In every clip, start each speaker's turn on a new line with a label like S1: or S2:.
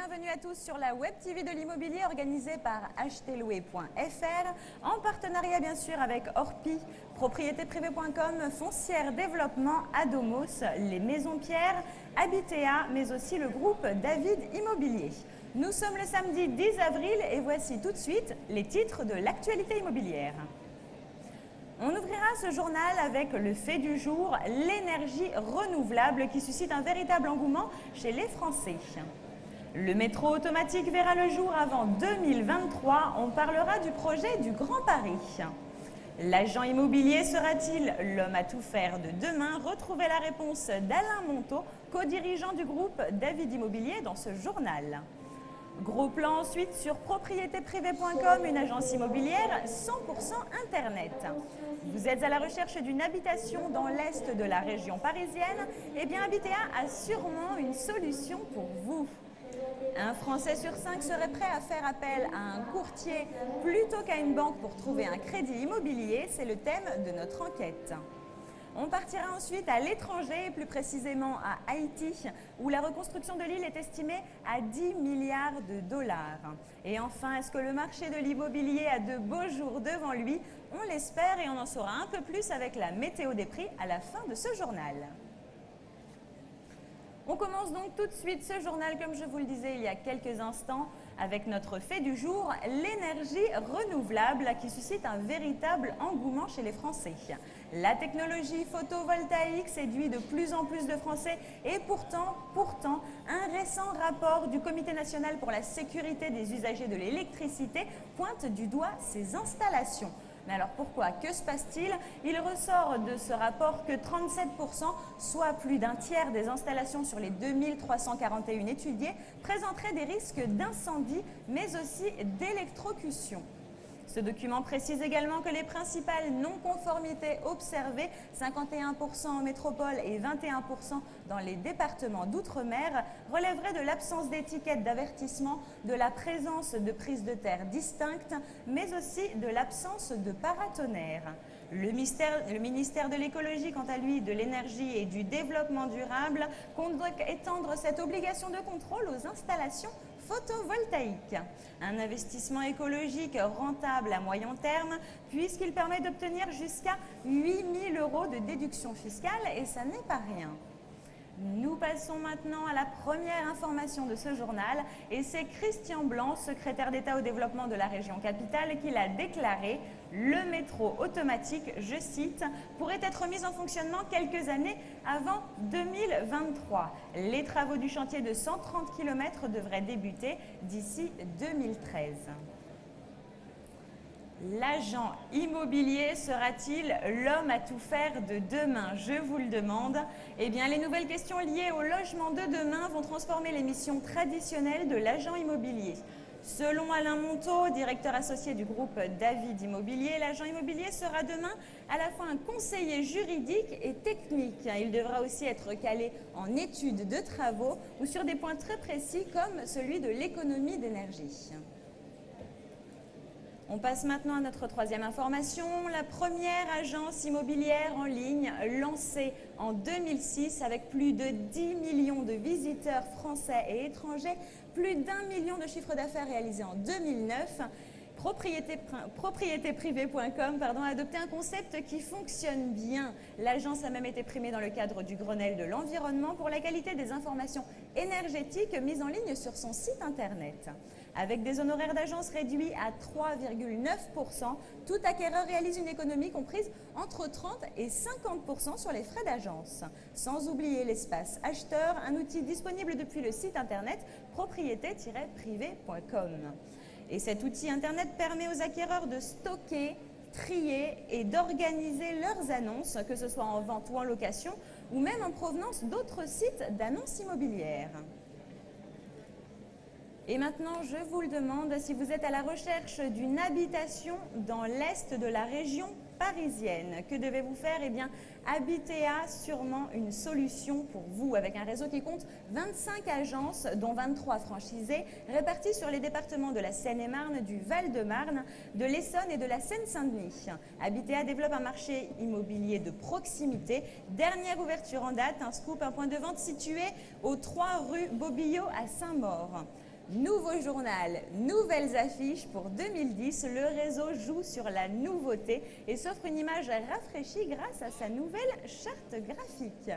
S1: bienvenue à tous sur la Web TV de l'immobilier organisée par acheterlouer.fr en partenariat bien sûr avec Orpi, propriétéprivée.com, Foncière Développement, Adomos, les Maisons Pierre, Habitea, mais aussi le groupe David Immobilier. Nous sommes le samedi 10 avril et voici tout de suite les titres de l'actualité immobilière. On ouvrira ce journal avec le fait du jour, l'énergie renouvelable qui suscite un véritable engouement chez les Français. Le métro automatique verra le jour avant 2023. On parlera du projet du Grand Paris. L'agent immobilier sera-t-il l'homme à tout faire de demain? Retrouvez la réponse d'Alain Monteau, co-dirigeant du groupe David Immobilier dans ce journal. Gros plan ensuite sur propriétéprivée.com, une agence immobilière 100% Internet. Vous êtes à la recherche d'une habitation dans l'est de la région parisienne? Eh bien, Habitea a sûrement une solution pour vous. Un Français sur 5 serait prêt à faire appel à un courtier plutôt qu'à une banque pour trouver un crédit immobilier. C'est le thème de notre enquête. On partira ensuite à l'étranger, plus précisément à Haïti, où la reconstruction de l'île est estimée à 10 milliards de dollars. Et enfin, est-ce que le marché de l'immobilier a de beaux jours devant lui? On l'espère et on en saura un peu plus avec la météo des prix à la fin de ce journal. On commence donc tout de suite ce journal, comme je vous le disais il y a quelques instants, avec notre fait du jour, l'énergie renouvelable qui suscite un véritable engouement chez les Français. La technologie photovoltaïque séduit de plus en plus de Français et pourtant, un récent rapport du Comité national pour la sécurité des usagers de l'électricité pointe du doigt ces installations. Mais alors pourquoi? Que se passe-t-il? Il ressort de ce rapport que 37%, soit plus d'un tiers des installations sur les 2341 étudiées, présenteraient des risques d'incendie, mais aussi d'électrocution. Ce document précise également que les principales non-conformités observées, 51% en métropole et 21% dans les départements d'outre-mer, relèveraient de l'absence d'étiquette d'avertissement, de la présence de prises de terre distinctes, mais aussi de l'absence de paratonnerre. Le ministère de l'écologie, quant à lui, de l'énergie et du développement durable, compte donc étendre cette obligation de contrôle aux installations photovoltaïque. Un investissement écologique rentable à moyen terme puisqu'il permet d'obtenir jusqu'à 8 000 € de déduction fiscale et ça n'est pas rien. Nous passons maintenant à la première information de ce journal et c'est Christian Blanc, secrétaire d'État au développement de la région capitale, qui l'a déclaré. Le métro automatique, je cite, pourrait être mis en fonctionnement quelques années avant 2023. Les travaux du chantier de 130 km devraient débuter d'ici 2013. L'agent immobilier sera-t-il l'homme à tout faire de demain? Je vous le demande. Eh bien, les nouvelles questions liées au logement de demain vont transformer les missions traditionnelles de l'agent immobilier. Selon Alain Monteau, directeur associé du groupe David Immobilier, l'agent immobilier sera demain à la fois un conseiller juridique et technique. Il devra aussi être calé en études de travaux ou sur des points très précis comme celui de l'économie d'énergie. On passe maintenant à notre troisième information. La première agence immobilière en ligne lancée en 2006 avec plus de 10 millions de visiteurs français et étrangers, plus d'1 million de chiffre d'affaires réalisé en 2009. Propriétéprivée.com a adopté un concept qui fonctionne bien. L'agence a même été primée dans le cadre du Grenelle de l'environnement pour la qualité des informations énergétiques mises en ligne sur son site internet. Avec des honoraires d'agence réduits à 3,9%, tout acquéreur réalise une économie comprise entre 30 et 50% sur les frais d'agence. Sans oublier l'espace acheteur, un outil disponible depuis le site internet propriété-privé.com. Et cet outil internet permet aux acquéreurs de stocker, trier et d'organiser leurs annonces, que ce soit en vente ou en location, ou même en provenance d'autres sites d'annonces immobilières. Et maintenant, je vous le demande, si vous êtes à la recherche d'une habitation dans l'est de la région parisienne, que devez-vous faire? Eh bien, Habitea a sûrement une solution pour vous, avec un réseau qui compte 25 agences, dont 23 franchisées, réparties sur les départements de la Seine-et-Marne, du Val-de-Marne, de l'Essonne et de la Seine-Saint-Denis. Habitea développe un marché immobilier de proximité. Dernière ouverture en date, un scoop, un point de vente situé aux 3 rue Bobillot à Saint-Maur. Nouveau journal, nouvelles affiches pour 2010. Le réseau joue sur la nouveauté et s'offre une image rafraîchie grâce à sa nouvelle charte graphique.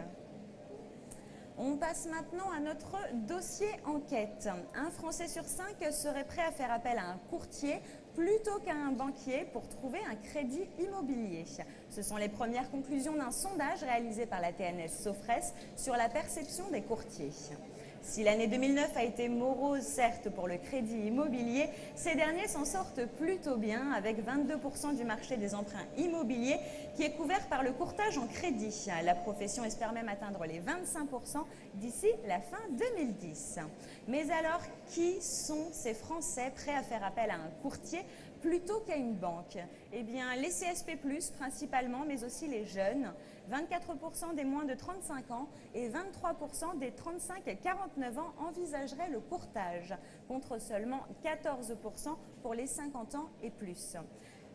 S1: On passe maintenant à notre dossier enquête. Un Français sur 5 serait prêt à faire appel à un courtier plutôt qu'à un banquier pour trouver un crédit immobilier. Ce sont les premières conclusions d'un sondage réalisé par la TNS Sofres sur la perception des courtiers. Si l'année 2009 a été morose, certes, pour le crédit immobilier, ces derniers s'en sortent plutôt bien, avec 22% du marché des emprunts immobiliers qui est couvert par le courtage en crédit. La profession espère même atteindre les 25% d'ici la fin 2010. Mais alors, qui sont ces Français prêts à faire appel à un courtier plutôt qu'à une banque? Eh bien, les CSP+, principalement, mais aussi les jeunes. 24% des moins de 35 ans et 23% des 35-49 ans envisageraient le courtage, contre seulement 14% pour les 50 ans et plus.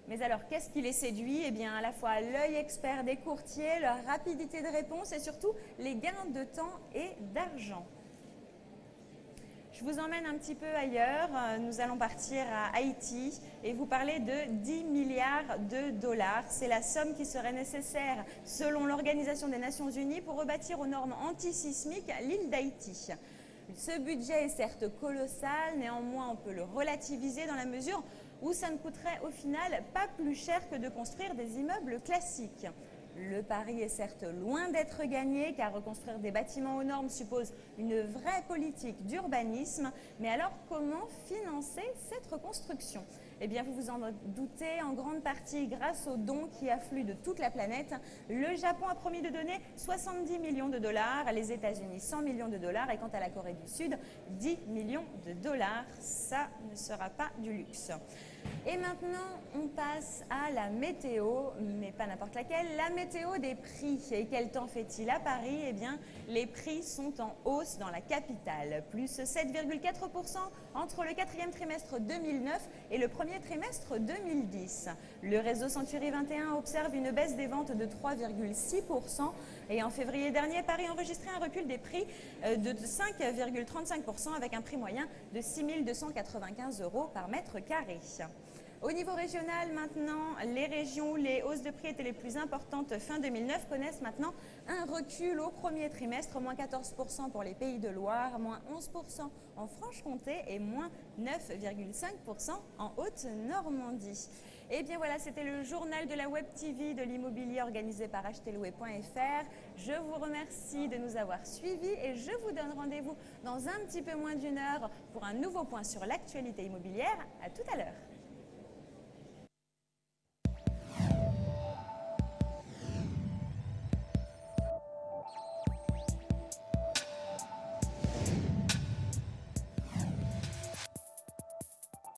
S1: Mais alors, qu'est-ce qui les séduit? Eh bien, à la fois l'œil expert des courtiers, leur rapidité de réponse et surtout les gains de temps et d'argent. Je vous emmène un petit peu ailleurs. Nous allons partir à Haïti et vous parler de 10 milliards de dollars. C'est la somme qui serait nécessaire, selon l'Organisation des Nations Unies, pour rebâtir aux normes antisismiques l'île d'Haïti. Ce budget est certes colossal, néanmoins on peut le relativiser dans la mesure où ça ne coûterait au final pas plus cher que de construire des immeubles classiques. Le pari est certes loin d'être gagné, car reconstruire des bâtiments aux normes suppose une vraie politique d'urbanisme. Mais alors, comment financer cette reconstruction? Eh bien, vous vous en doutez, en grande partie grâce aux dons qui affluent de toute la planète. Le Japon a promis de donner 70 millions de dollars, les États-Unis 100 millions de dollars et quant à la Corée du Sud, 10 millions de dollars. Ça ne sera pas du luxe. Et maintenant, on passe à la météo, mais pas n'importe laquelle, la météo des prix. Et quel temps fait-il à Paris? Eh bien, les prix sont en hausse dans la capitale, plus 7,4% entre le quatrième trimestre 2009 et le premier trimestre 2010. Le réseau Century 21 observe une baisse des ventes de 3,6% et en février dernier, Paris enregistrait un recul des prix de 5,35% avec un prix moyen de 6 295 € par mètre carré. Au niveau régional, maintenant, les régions où les hausses de prix étaient les plus importantes fin 2009 connaissent maintenant un recul au premier trimestre, moins 14% pour les Pays de Loire, moins 11% en Franche-Comté et moins 9,5% en Haute-Normandie. Et bien voilà, c'était le journal de la Web TV de l'immobilier organisé par achetezlouer.fr. Je vous remercie de nous avoir suivis et je vous donne rendez-vous dans un petit peu moins d'une heure pour un nouveau point sur l'actualité immobilière. À tout à l'heure.